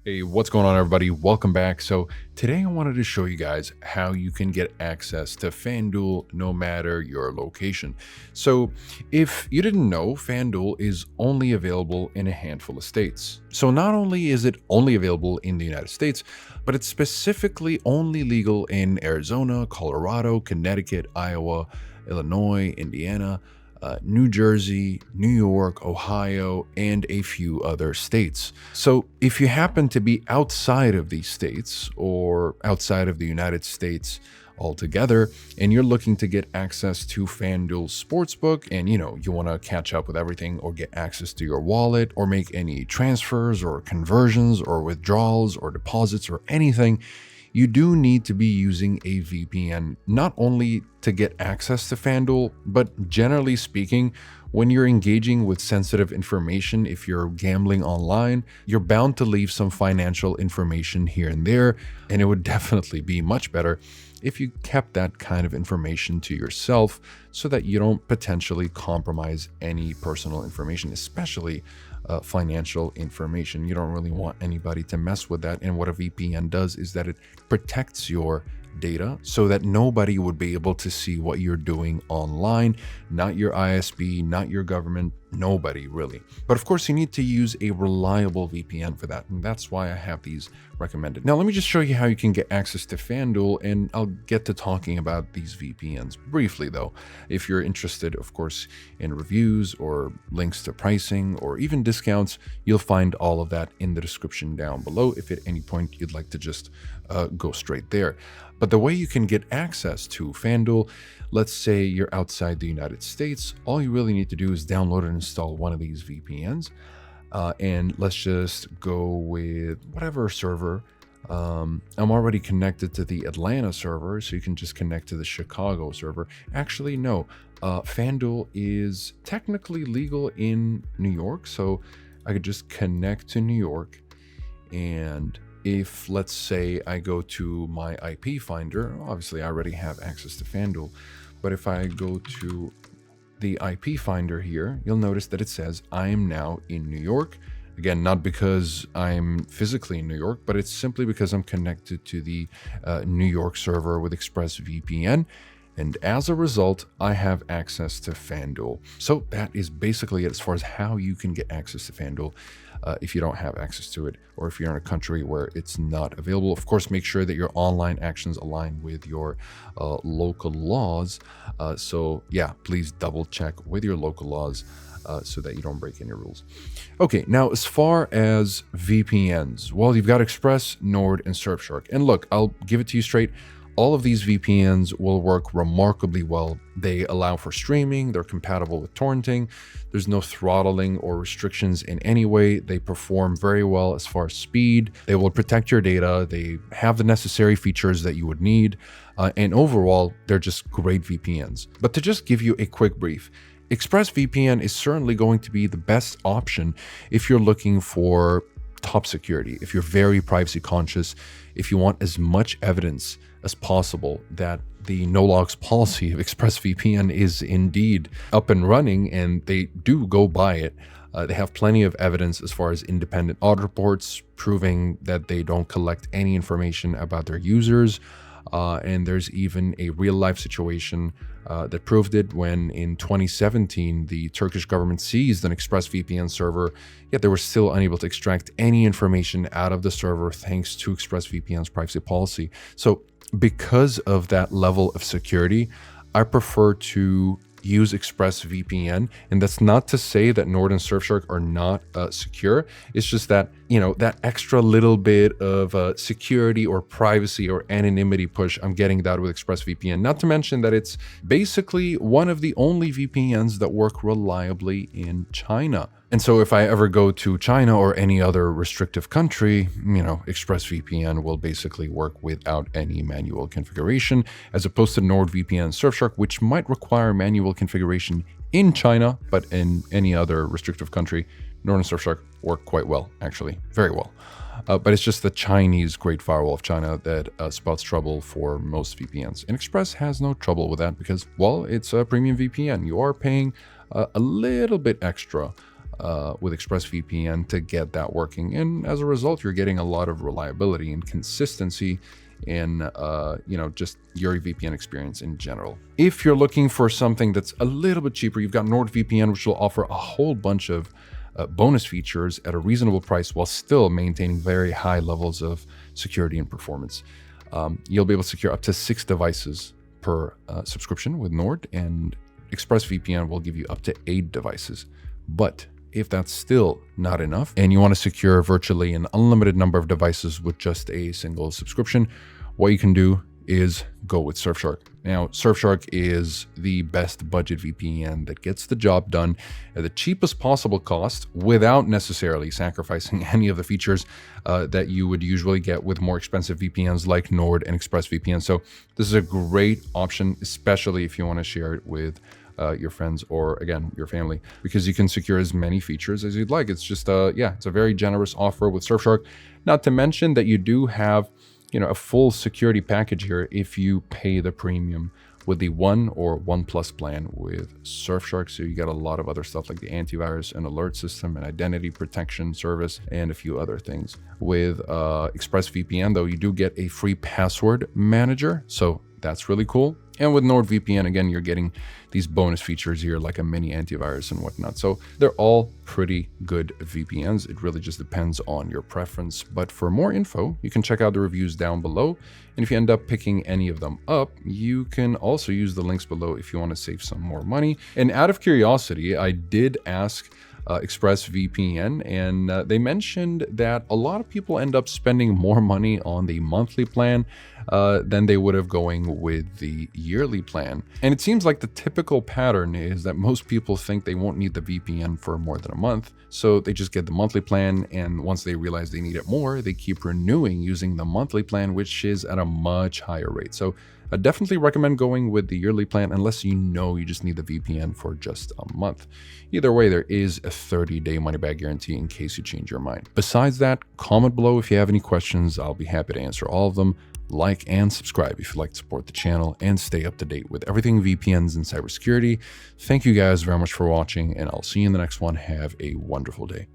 Hey, what's going on, everybody? Welcome back. So, today I wanted to show you guys how you can get access to FanDuel no matter your location. So, if you didn't know, FanDuel is only available in a handful of states. So, not only is it only available in the United States, but it's specifically only legal in Arizona, Colorado, Connecticut, Iowa, Illinois, Indiana, New Jersey, New York, Ohio, and a few other states. So, if you happen to be outside of these states or outside of the United States altogether, and you're looking to get access to FanDuel Sportsbook, and you want to catch up with everything or get access to your wallet or make any transfers or conversions or withdrawals or deposits or anything, you do need to be using a VPN, not only to get access to FanDuel, but generally speaking, when you're engaging with sensitive information, if you're gambling online, you're bound to leave some financial information here and there, and it would definitely be much better if you kept that kind of information to yourself so that you don't potentially compromise any personal information, especially financial information. You don't really want anybody to mess with that. And what a VPN does is that it protects your data so that nobody would be able to see what you're doing online, not your ISP, not your government, nobody really. But of course, you need to use a reliable VPN for that. And that's why I have these recommended. Now, let me just show you how you can get access to FanDuel, and I'll get to talking about these VPNs briefly though. If you're interested, of course, in reviews or links to pricing or even discounts, you'll find all of that in the description down below if at any point you'd like to just go straight there. But the way you can get access to FanDuel, let's say you're outside the United States, all you really need to do is download and install one of these VPNs. And let's just go with whatever server. I'm already connected to the Atlanta server, so you can just connect to the Chicago server. Actually, no, FanDuel is technically legal in New York, so I could just connect to New York. And if, let's say, I go to my IP finder, obviously I already have access to FanDuel, but if I go to the IP finder here, you'll notice that it says I am now in New York. Again, not because I'm physically in New York, but it's simply because I'm connected to the New York server with ExpressVPN. And as a result, I have access to FanDuel. So that is basically it as far as how you can get access to FanDuel if you don't have access to it, or if you're in a country where it's not available. Of course, make sure that your online actions align with your local laws. So yeah, please double check with your local laws so that you don't break any rules. Okay, now as far as VPNs, well, you've got Express, Nord, and Surfshark. And look, I'll give it to you straight. All of these VPNs will work remarkably well. They allow for streaming, they're compatible with torrenting, there's no throttling or restrictions in any way. They perform very well as far as speed, they will protect your data, they have the necessary features that you would need, and overall, they're just great VPNs. But to just give you a quick brief, ExpressVPN is certainly going to be the best option if you're looking for top security, if you're very privacy conscious, if you want as much evidence as possible that the no-logs policy of ExpressVPN is indeed up and running, and they do go by it. They have plenty of evidence as far as independent audit reports proving that they don't collect any information about their users. And there's even a real-life situation that proved it when in 2017, the Turkish government seized an ExpressVPN server, yet they were still unable to extract any information out of the server thanks to ExpressVPN's privacy policy. So because of that level of security, I prefer to use ExpressVPN, and that's not to say that Nord and Surfshark are not secure. It's just that, that extra little bit of security or privacy or anonymity push, I'm getting that with ExpressVPN. Not to mention that it's basically one of the only VPNs that work reliably in China. And so if I ever go to China or any other restrictive country, ExpressVPN will basically work without any manual configuration, as opposed to NordVPN and Surfshark, which might require manual configuration in China, but in any other restrictive country, Nord and Surfshark work quite well, actually, very well. But it's just the Chinese Great Firewall of China that spouts trouble for most VPNs. And Express has no trouble with that because, well, it's a premium VPN. You are paying a little bit extra with ExpressVPN to get that working. And as a result, you're getting a lot of reliability and consistency in just your VPN experience in general. If you're looking for something that's a little bit cheaper, you've got NordVPN, which will offer a whole bunch of bonus features at a reasonable price while still maintaining very high levels of security and performance. You'll be able to secure up to 6 devices per subscription with Nord, and ExpressVPN will give you up to 8 devices. But if that's still not enough and you want to secure virtually an unlimited number of devices with just a single subscription, what you can do is go with Surfshark. Now, Surfshark is the best budget VPN that gets the job done at the cheapest possible cost without necessarily sacrificing any of the features that you would usually get with more expensive VPNs like Nord and ExpressVPN. So this is a great option, especially if you want to share it with your friends or, again, your family, because you can secure as many features as you'd like. It's just it's a very generous offer with Surfshark. Not to mention that you do have a full security package here if you pay the premium with the 1 or 1 Plus plan with Surfshark. So you got a lot of other stuff like the antivirus and alert system and identity protection service and a few other things. With ExpressVPN, though, you do get a free password manager, so that's really cool. And with NordVPN, again, you're getting these bonus features here like a mini antivirus and whatnot. So they're all pretty good VPNs. It really just depends on your preference. But for more info, you can check out the reviews down below. And if you end up picking any of them up, you can also use the links below if you want to save some more money. And out of curiosity, I did ask ExpressVPN, and they mentioned that a lot of people end up spending more money on the monthly plan than they would have going with the yearly plan. And it seems like the typical pattern is that most people think they won't need the VPN for more than a month, so they just get the monthly plan, and once they realize they need it more, they keep renewing using the monthly plan, which is at a much higher rate. So I definitely recommend going with the yearly plan unless you just need the VPN for just a month. Either way, there is a 30-day money-back guarantee in case you change your mind. Besides that, comment below if you have any questions. I'll be happy to answer all of them. Like and subscribe if you'd like to support the channel and stay up to date with everything VPNs and cybersecurity. Thank you guys very much for watching, and I'll see you in the next one. Have a wonderful day.